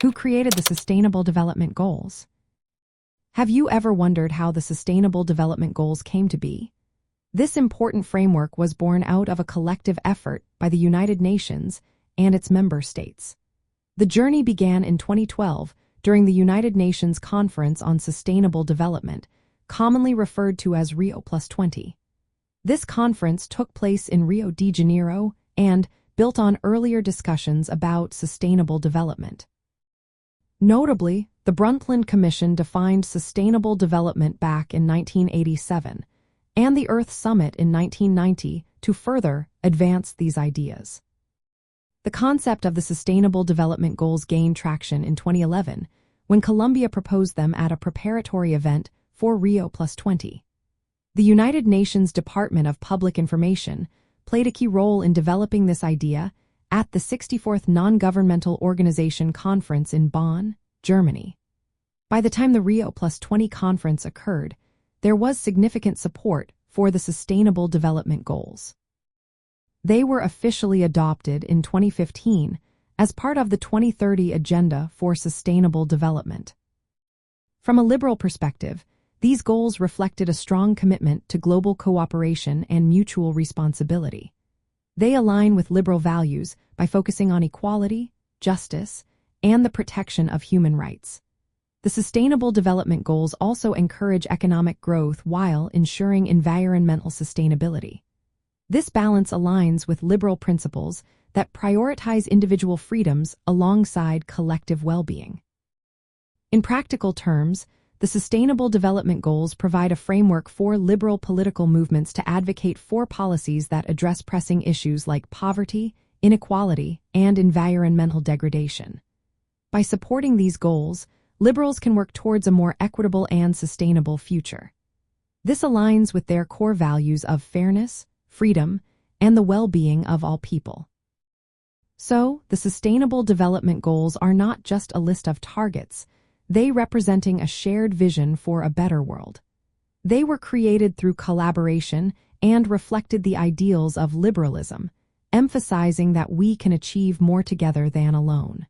who created the Sustainable Development Goals. Have you ever wondered how the Sustainable Development Goals came to be? This important framework was born out of a collective effort by the United Nations and its member states. The journey began in 2012 during the United Nations Conference on Sustainable Development, commonly referred to as Rio+20. This conference took place in Rio de Janeiro and built on earlier discussions about sustainable development. Notably, the Brundtland Commission defined sustainable development back in 1987 and the Earth Summit in 1990 to further advance these ideas. The concept of the Sustainable Development Goals gained traction in 2011 when Colombia proposed them at a preparatory event for Rio+20. The United Nations Department of Public Information played a key role in developing this idea at the 64th Non-Governmental Organization Conference in Bonn, Germany. By the time the Rio+20 conference occurred, there was significant support for the Sustainable Development Goals. They were officially adopted in 2015 as part of the 2030 Agenda for Sustainable Development. From a liberal perspective, these goals reflected a strong commitment to global cooperation and mutual responsibility. They align with liberal values by focusing on equality, justice, and the protection of human rights. The Sustainable Development Goals also encourage economic growth while ensuring environmental sustainability. This balance aligns with liberal principles that prioritize individual freedoms alongside collective well-being. In practical terms, the Sustainable Development Goals provide a framework for liberal political movements to advocate for policies that address pressing issues like poverty, inequality, and environmental degradation. By supporting these goals, liberals can work towards a more equitable and sustainable future. This aligns with their core values of fairness, freedom, and the well-being of all people. So, the Sustainable Development Goals are not just a list of targets, they representing a shared vision for a better world. They were created through collaboration and reflected the ideals of liberalism, emphasizing that we can achieve more together than alone.